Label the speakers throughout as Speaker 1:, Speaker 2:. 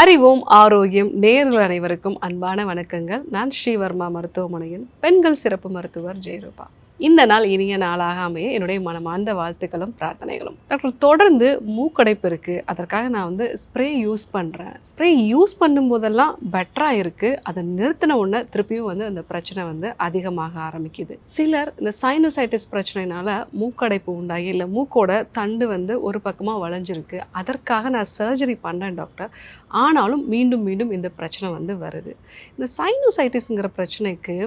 Speaker 1: அறிவோம் ஆரோக்கியம் நேயர்கள் அனைவருக்கும் அன்பான வணக்கங்கள். நான் ஸ்ரீவர்மா மருத்துவமனையின் பெண்கள் சிறப்பு மருத்துவர் ஜெயரூபா. இந்த நாள் இனிய நாளாக அமைய என்னுடைய மனமார்ந்த வாழ்த்துக்களும் பிரார்த்தனைகளும். டாக்டர், தொடர்ந்து மூக்கடைப்பு இருக்குது, அதற்காக நான் ஸ்ப்ரே யூஸ் பண்ணுறேன். ஸ்ப்ரே யூஸ் பண்ணும்போதெல்லாம் பெட்டராக இருக்குது, அதை நிறுத்தின உடனே திருப்பியும் அந்த பிரச்சனை அதிகமாக ஆரம்பிக்குது. சிலர் இந்த சைனோசைட்டிஸ் பிரச்சனைனால மூக்கடைப்பு உண்டாகி இல்லை மூக்கோட தண்டு ஒரு பக்கமாக வளைஞ்சிருக்கு, அதற்காக நான் சர்ஜரி பண்ணேன் டாக்டர், ஆனாலும் மீண்டும் மீண்டும் இந்த பிரச்சனை வருது. இந்த சைனோசைட்டிஸ்ங்கிற பிரச்சனைக்கு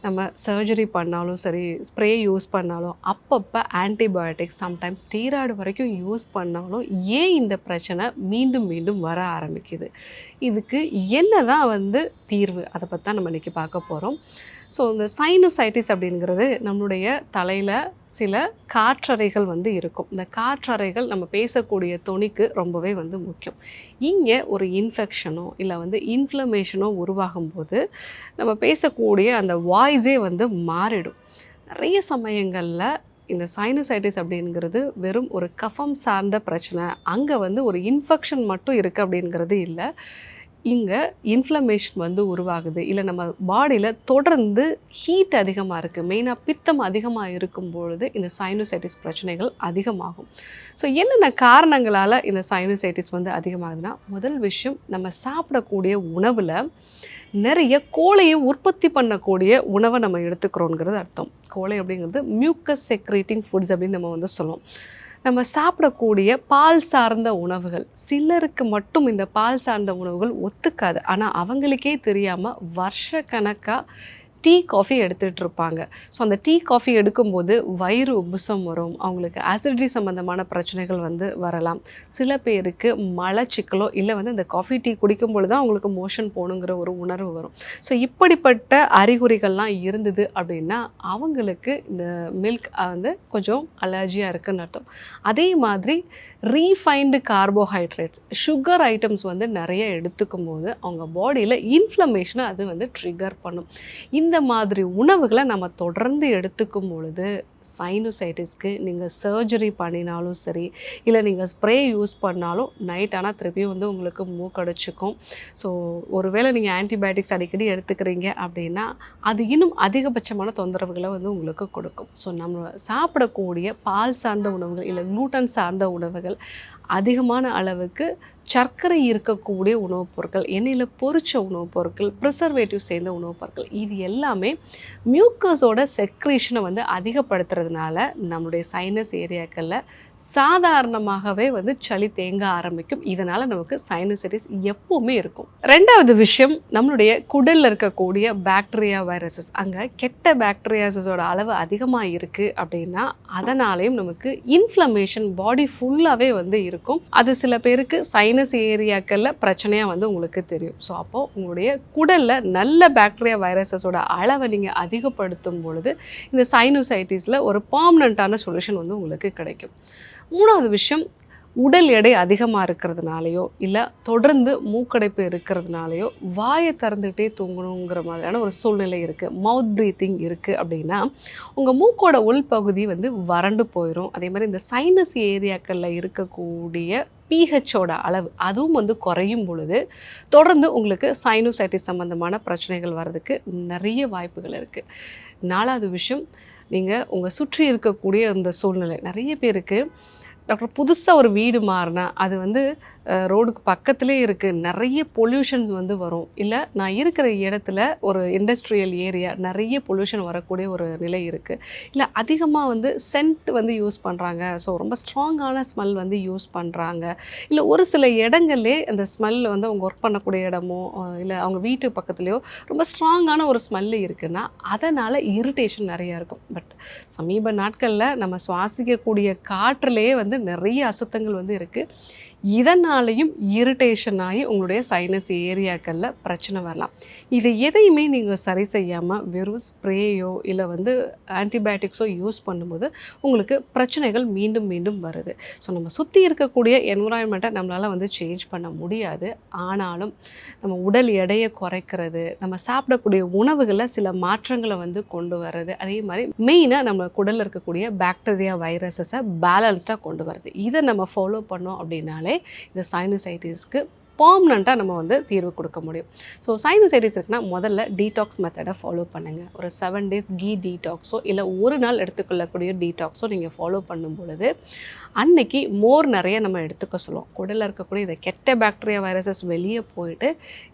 Speaker 1: நம்ம சர்ஜரி பண்ணாலும் சரி, ஸ்ப்ரே யூஸ் பண்ணாலும், அப்பப்போ ஆன்டிபயோட்டிக்ஸ், சம்டைம்ஸ் ஸ்டீராய்டு வரைக்கும் யூஸ் பண்ணாலும் ஏன் இந்த பிரச்சனை மீண்டும் மீண்டும் வர ஆரம்பிக்குது? இதுக்கு என்ன தான் தீர்வு? அதை பற்றி தான் நம்ம இன்றைக்கி பார்க்க போகிறோம். ஸோ இந்த சைனோசைட்டிஸ் அப்படிங்கிறது நம்மளுடைய தலையில் சில காற்றறைகள் இருக்கும். இந்த காற்றறைகள் நம்ம பேசக்கூடிய தொனிக்கு ரொம்பவே முக்கியம். இங்கே ஒரு இன்ஃபெக்ஷனோ இல்லை இன்ஃப்ளமேஷனோ உருவாகும் போது நம்ம பேசக்கூடிய அந்த வாய்ஸே மாறிடும். நிறைய சமயங்களில் இந்த சைனோசைட்டிஸ் அப்படிங்கிறது வெறும் ஒரு கஃபம் சார்ந்த பிரச்சனை, அங்கே ஒரு இன்ஃபெக்ஷன் மட்டும் இருக்குது அப்படிங்கிறது இல்லை. இங்கே இன்ஃப்ளமேஷன் உருவாகுது, இல்லை நம்ம பாடியில் தொடர்ந்து ஹீட் அதிகமாக இருக்குது, மெயினாக பித்தம் அதிகமாக இருக்கும் பொழுது இந்த சைனோசைட்டிஸ் பிரச்சனைகள் அதிகமாகும். ஸோ என்னென்ன காரணங்களால் இந்த சைனோசைட்டிஸ் அதிகமாகுதுன்னா, முதல் விஷயம், நம்ம சாப்பிடக்கூடிய உணவில் நிறைய கோழையை உற்பத்தி பண்ணக்கூடிய உணவை நம்ம எடுத்துக்கிறோங்கிறது அர்த்தம். கோழை அப்படிங்கிறது மியூக்கஸ் செக்ரேட்டிங் ஃபுட்ஸ் அப்படின்னு நம்ம சொல்லுவோம். நம்ம சாப்பிடக்கூடிய பால் சார்ந்த உணவுகள், சிலருக்கு மட்டும் இந்த பால் சார்ந்த உணவுகள் ஒத்துக்காது, ஆனால் அவங்களுக்கே தெரியாமல் வருஷக்கணக்காக டீ காஃபி எடுத்துகிட்டு இருப்பாங்க. ஸோ அந்த டீ காஃபி எடுக்கும்போது வயிறு உப்புசம் வரும், அவங்களுக்கு ஆசிடிட்டி சம்மந்தமான பிரச்சனைகள் வரலாம். சில பேருக்கு மலச்சிக்கலோ இல்லை இந்த காஃபி டீ குடிக்கும் பொழுது தான் அவங்களுக்கு மோஷன் போகணுங்கிற ஒரு உணர்வு வரும். ஸோ இப்படிப்பட்ட அறிகுறிகள்லாம் இருந்தது அப்படின்னா அவங்களுக்கு இந்த மில்க் கொஞ்சம் அலர்ஜியாக இருக்குன்னு அர்த்தம். அதே மாதிரி ரீஃபைன்டு கார்போஹைட்ரேட்ஸ், சுகர் ஐட்டம்ஸ் நிறைய எடுத்துக்கும் போது அவங்க பாடியில் இன்ஃப்ளமேஷனை அது ட்ரிகர் பண்ணும். இந்த மாதிரி உணவுகளை நம்ம தொடர்ந்து எடுத்துக்கும் பொழுது சைனோசைட்டிஸ்க்கு நீங்கள் சர்ஜரி பண்ணினாலும் சரி, இல்லை நீங்கள் ஸ்ப்ரே யூஸ் பண்ணாலும் நைட் ஆனால் திருப்பியும் உங்களுக்கு மூக்கடைச்சிக்கும். ஸோ ஒருவேளை நீங்கள் ஆன்டிபயோட்டிக்ஸ் அடிக்கடி எடுத்துக்கிறீங்க அப்படின்னா அது இன்னும் அதிகபட்சமான தொந்தரவுகளை உங்களுக்கு கொடுக்கும். ஸோ நம்ம சாப்பிடக்கூடிய பால் சார்ந்த உணவுகள் இல்லை குளூட்டன் சார்ந்த உணவுகள், அதிகமான அளவுக்கு சர்க்கரை இருக்கக்கூடிய உணவுப் பொருட்கள், எண்ணெயில் பொரிச்ச உணவுப் பொருட்கள், ப்ரிசர்வேட்டிவ் சேர்ந்த உணவுப் பொருட்கள், இது எல்லாமே மியூக்கஸோட செக்ரேஷனை அதிகப்படுத்துறதுனால நம்மளுடைய சைனஸ் ஏரியாக்களில் சாதாரணமாகவே சளி தேங்க ஆரம்பிக்கும். இதனால் நமக்கு சைனோசைட்டிஸ் எப்போவுமே இருக்கும். ரெண்டாவது விஷயம், நம்மளுடைய குடலில் இருக்கக்கூடிய பாக்டீரியா வைரஸஸ், அங்கே கெட்ட பாக்டீரியாஸோட அளவு அதிகமாக இருக்குது அப்படின்னா அதனாலேயும் நமக்கு இன்ஃப்ளமேஷன் பாடி ஃபுல்லாகவே இருக்கும். அது சில பேருக்கு சைனஸ் ஏரியாக்களில் பிரச்சனையாக உங்களுக்கு தெரியும். ஸோ அப்போது உங்களுடைய குடலில் நல்ல பாக்டீரியா வைரஸஸோட அளவை நீங்கள் அதிகப்படுத்தும் பொழுது இந்த சைனோசைட்டிஸில் ஒரு பர்மனண்ட்டான சொல்யூஷன் உங்களுக்கு கிடைக்கும். மூணாவது விஷயம், உடல் எடை அதிகமாக இருக்கிறதுனாலையோ இல்லை தொடர்ந்து மூக்கடைப்பு இருக்கிறதுனாலையோ வாயை திறந்துகிட்டே தூங்கணுங்கிற மாதிரியான ஒரு சூழ்நிலை இருக்குது, மவுத் ப்ரீத்திங் இருக்குது அப்படின்னா உங்கள் மூக்கோட உள்பகுதி வறண்டு போயிடும். அதே மாதிரி இந்த சைனஸ் ஏரியாக்களில் இருக்கக்கூடிய பிஹெச்சோட அளவு அதுவும் குறையும் பொழுது தொடர்ந்து உங்களுக்கு சைனோசைட்டிஸ் சம்மந்தமான பிரச்சனைகள் வர்றதுக்கு நிறைய வாய்ப்புகள் இருக்குது. நாலாவது விஷயம், நீங்கள் உங்கள் சுற்றி இருக்கக்கூடிய இந்த சூழ்நிலை, நிறைய பேருக்கு டாக்டர் புதுசாக ஒரு வீடு மாறினா அது ரோடுக்கு பக்கத்துலேயே இருக்குது, நிறைய பொல்யூஷன்ஸ் வரும், இல்லை நான் இருக்கிற இடத்துல ஒரு இண்டஸ்ட்ரியல் ஏரியா நிறைய பொல்யூஷன் வரக்கூடிய ஒரு நிலை இருக்குது, இல்லை அதிகமாக சென்ட் யூஸ் பண்ணுறாங்க, ஸோ ரொம்ப ஸ்ட்ராங்கான ஸ்மெல் யூஸ் பண்ணுறாங்க, இல்லை ஒரு சில இடங்கள்லே அந்த ஸ்மெல் அவங்க ஒர்க் பண்ணக்கூடிய இடமோ இல்லை அவங்க வீட்டு பக்கத்துலேயோ ரொம்ப ஸ்ட்ராங்கான ஒரு ஸ்மெல்லு இருக்குன்னா அதனால் இரிட்டேஷன் நிறையா இருக்கும். பட் சமீப நாட்களில் நம்ம சுவாசிக்கக்கூடிய காற்றுலேயே நிறைய அசுத்தங்கள் இருக்குது. இதனாலையும் இரிட்டேஷன் ஆகி உங்களுடைய சைனஸ் ஏரியாக்களில் பிரச்சனை வரலாம். இதை எதையுமே நீங்கள் சரி செய்யாமல் வெறும் ஸ்ப்ரேயோ இல்லை ஆன்டிபயோட்டிக்ஸோ யூஸ் பண்ணும்போது உங்களுக்கு பிரச்சனைகள் மீண்டும் மீண்டும் வருது. ஸோ நம்ம சுற்றி இருக்கக்கூடிய என்விரான்மெண்ட்டை நம்மளால் சேஞ்ச் பண்ண முடியாது, ஆனாலும் நம்ம உடல் எடையை குறைக்கிறது, நம்ம சாப்பிடக்கூடிய உணவுகளில் சில மாற்றங்களை கொண்டு வர்றது, அதே மாதிரி மெயினாக நம்ம குடலில் இருக்கக்கூடிய பாக்டீரியா வைரஸஸை பேலன்ஸ்டாக கொண்டு வருது, இதை நம்ம ஃபாலோ பண்ணோம் அப்படின்னாலே இந்த சைனசைட்டிஸ்க்கு பெர்மனண்ட்டாக நம்ம வந்து தீர்வு கொடுக்க முடியும். ஸோ சைனசைட்டிஸ் இருக்குன்னா முதல்ல டீடாக்ஸ் மெத்தடை ஃபாலோ பண்ணுங்கள். ஒரு 7 days கீ டீடாக்ஸோ இல்லை ஒரு நாள் எடுத்துக்கொள்ளக்கூடிய டீடாக்ஸோ நீங்கள் ஃபாலோ பண்ணும் பொழுது அன்னைக்கு மோர் நிறைய நம்ம எடுத்துக்க சொல்லுவோம். குடலில் இருக்கக்கூடிய இந்த கெட்ட பாக்டீரியா வைரஸஸ் வெளியே போயிட்டு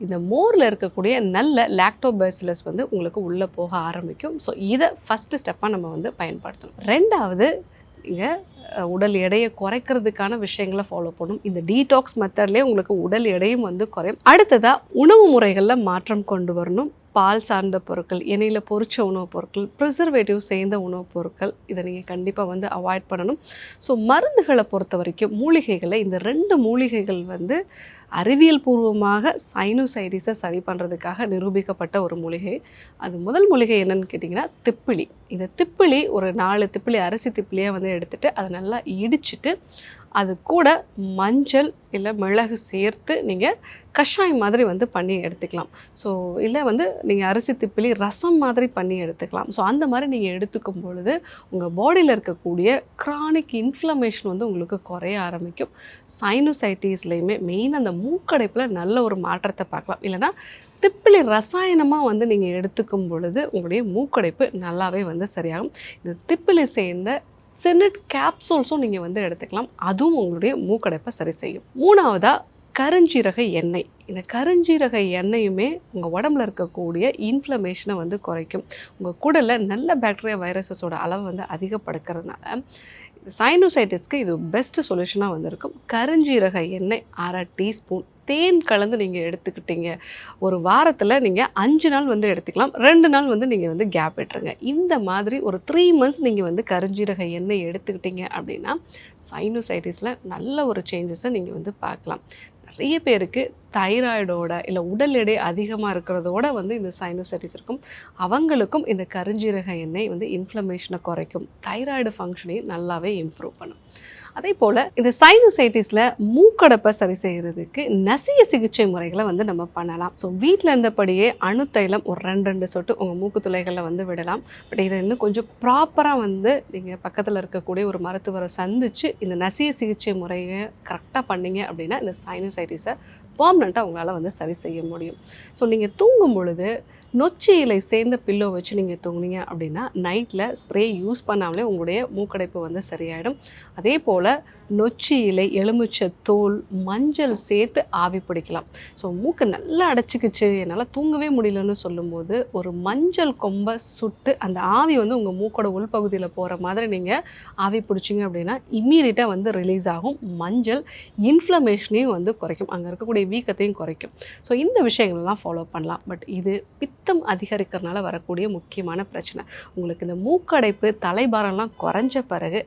Speaker 1: இந்த மோரில் இருக்கக்கூடிய நல்ல லாக்டோபேசிலஸ் வந்து உங்களுக்கு உள்ளே போக ஆரம்பிக்கும். ஸோ இதை ஃபஸ்ட்டு ஸ்டெப்பாக நம்ம வந்து பயன்படுத்தணும். ரெண்டாவது, இங்கே உடல் எடையை குறைக்கிறதுக்கான விஷயங்களை ஃபாலோ பண்ணணும். இந்த டீடாக்ஸ் மெத்தட்லேயே உங்களுக்கு உடல் எடையும் வந்து குறையும். அடுத்ததாக உணவு முறைகளில் மாற்றம் கொண்டு வரணும். பால் சார்ந்த பொருட்கள், எண்ணெயில் பொரிச்ச உணவுப் பொருட்கள், ப்ரிசர்வேட்டிவ் சேர்ந்த உணவுப் பொருட்கள், இதை நீங்கள் கண்டிப்பாக வந்து அவாய்ட் பண்ணணும். ஸோ மருந்துகளை பொறுத்த வரைக்கும் மூலிகைகளில் இந்த 2 மூலிகைகள் வந்து அறிவியல் பூர்வமாக சைனோசைட்டிஸை சரி பண்ணுறதுக்காக நிரூபிக்கப்பட்ட ஒரு மூலிகை. அது முதல் மூலிகை என்னன்னு கேட்டிங்கன்னா திப்பிலி. இந்த திப்பிலி ஒரு 4 திப்பிலி அரிசி திப்பிலியாக வந்து எடுத்துகிட்டு அதை நல்லா இடிச்சிட்டு அது கூட மஞ்சள் இல்லை மிளகு சேர்த்து நீங்கள் கஷாயம் மாதிரி வந்து பண்ணி எடுத்துக்கலாம். ஸோ இல்லை வந்து நீங்கள் அரிசி திப்பிலி ரசம் மாதிரி பண்ணி எடுத்துக்கலாம். ஸோ அந்த மாதிரி நீங்கள் எடுத்துக்கும் பொழுது உங்கள் பாடியில் இருக்கக்கூடிய க்ரானிக் இன்ஃப்ளமேஷன் வந்து உங்களுக்கு குறைய ஆரம்பிக்கும். சைனோசைட்டிஸ்லேயுமே மெயின் அந்த மூக்கடைப்பில் நல்ல ஒரு மாற்றத்தை பார்க்கலாம். இல்லைனா திப்பிலி ரசாயனமாக வந்து நீங்கள் எடுத்துக்கும் பொழுது உங்களுடைய மூக்கடைப்பு நல்லாவே வந்து சரியாகும். இந்த திப்பிலி சேர்ந்த சினட் கேப்சூல்ஸும் நீங்கள் வந்து எடுத்துக்கலாம். அதுவும் உங்களுடைய மூக்கடைப்பை சரி செய்யும். மூணாவதாக கருஞ்சீரக எண்ணெய். இந்த கருஞ்சீரக எண்ணெயுமே உங்கள் உடம்புல இருக்கக்கூடிய இன்ஃப்ளமேஷனை வந்து குறைக்கும். உங்கள் குடலில் நல்ல பாக்டீரியா வைரஸஸோட அளவை வந்து அதிகப்படுத்துறதுனால சைனோசைட்டிஸ்க்கு இது பெஸ்ட் சொல்யூஷனாக வந்திருக்கும். கருஞ்சீரக எண்ணெய் 1/2 டீஸ்பூன் தேன் கலந்து நீங்கள் எடுத்துக்கிட்டீங்க. ஒரு வாரத்தில் நீங்கள் 5 நாள் வந்து எடுத்துக்கலாம். 2 நாள் வந்து நீங்கள் வந்து கேப் விட்டுருங்க. இந்த மாதிரி ஒரு 3 months நீங்கள் வந்து கருஞ்சீரக எண்ணெய் எடுத்துக்கிட்டீங்க அப்படின்னா சைனோசைட்டிஸில் நல்ல ஒரு சேஞ்சஸை நீங்கள் வந்து பார்க்கலாம். நிறைய பேருக்கு தைராய்டோட இல்லை உடல் எடை அதிகமாக இருக்கிறதோட வந்து இந்த சைனோசைட்டிஸ் இருக்கும். அவங்களுக்கும் இந்த கருஞ்சீரக எண்ணெய் வந்து இன்ஃப்ளமேஷனை குறைக்கும். தைராய்டு ஃபங்க்ஷனையும் நல்லாவே இம்ப்ரூவ் பண்ணும். அதே போல் இந்த சைனோசைட்டிஸில் மூக்கடைப்பை சரி செய்கிறதுக்கு நசிய சிகிச்சை முறைகளை வந்து நம்ம பண்ணலாம். ஸோ வீட்டில் இருந்தபடியே அணுத்தைலம் ஒரு 2 சொட்டு உங்கள் மூக்கு துளைகளில் வந்து விடலாம். பட் இதை இன்னும் கொஞ்சம் ப்ராப்பராக வந்து நீங்கள் பக்கத்தில் இருக்கக்கூடிய ஒரு மருத்துவரை சந்தித்து இந்த நசிய சிகிச்சை முறையை கரெக்டாக பண்ணிங்க அப்படின்னா இந்த சைனோசைட்டிஸை பெர்மனண்ட்டாக உங்களால் வந்து சரி செய்ய முடியும். ஸோ நீங்கள் தூங்கும் பொழுது நொச்சி இலை சேர்ந்த பில்லோ வச்சு நீங்கள் தூங்குனீங்க அப்படின்னா நைட்டில் ஸ்ப்ரே யூஸ் பண்ணாமலே உங்களுடைய மூக்கடைப்பு வந்து சரியாயிடும். அதே போல் நொச்சி இலை, எலுமிச்சை தோல், மஞ்சள் சேர்த்து ஆவி பிடிக்கலாம். ஸோ மூக்கு நல்லா அடைச்சிக்கிச்சு, என்னால் தூங்கவே முடியலன்னு சொல்லும்போது ஒரு மஞ்சள் கொம்பை சுட்டு அந்த ஆவி வந்து உங்கள் மூக்கோட உள்பகுதியில் போகிற மாதிரி நீங்கள் ஆவி பிடிச்சிங்க அப்படின்னா இம்மீடியட்டாக வந்து ரிலீஸ் ஆகும். மஞ்சள் இன்ஃப்ளமேஷனையும் வந்து குறைக்கும், அங்கே இருக்கக்கூடிய வீக்கத்தையும் குறைக்கும். ஸோ இந்த விஷயங்கள்லாம் ஃபாலோ பண்ணலாம். பட் இது பித்தம் அதிகரிக்கிறதுனால வரக்கூடிய முக்கியமான பிரச்சனை. உங்களுக்கு இந்த மூக்கடைப்பு தலைபாரம்லாம் குறைஞ்ச பிறகு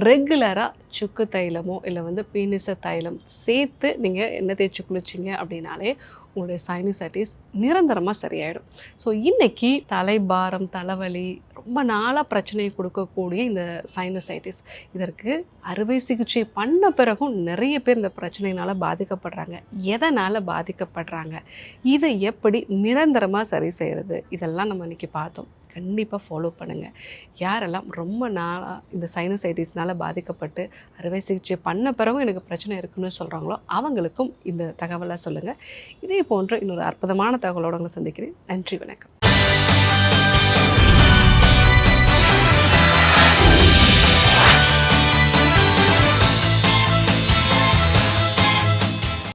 Speaker 1: ரெகுலராக சுக்கு தைலமோ இல்லை வந்து பீனிச தைலம் சேர்த்து நீங்கள் எண்ணெய் தேய்ச்சி குளிச்சிங்க அப்படின்னாலே உங்களுடைய சைனோசைட்டிஸ் நிரந்தரமாக சரியாயிடும். ஸோ இன்றைக்கி தலைபாரம், தலைவலி, ரொம்ப நாளாக பிரச்சனையை கொடுக்கக்கூடிய இந்த சைனோசைட்டிஸ், இதற்கு அறுவை சிகிச்சை பண்ண பிறகும் நிறைய பேர் இந்த பிரச்சனையினால் பாதிக்கப்படுறாங்க. எதனால் பாதிக்கப்படுறாங்க, இதை எப்படி நிரந்தரமாக சரி செய்கிறது, இதெல்லாம் நம்ம இன்றைக்கி பார்த்தோம். கண்டிப்பாக ஃபாலோ பண்ணுங்கள். யாரெல்லாம் ரொம்ப நாளாக இந்த சைனோசைட்டிஸ்னால் பாதிக்கப்பட்டு அறுவை சிகிச்சை பண்ண பிறகும் எனக்கு பிரச்சனை இருக்குன்னு சொல்கிறாங்களோ அவங்களுக்கும் இந்த தகவலை சொல்லுங்கள். இதே போன்ற இன்னொரு அற்புதமான தகவலோடு உங்களை சந்திக்கிறேன். நன்றி, வணக்கம்.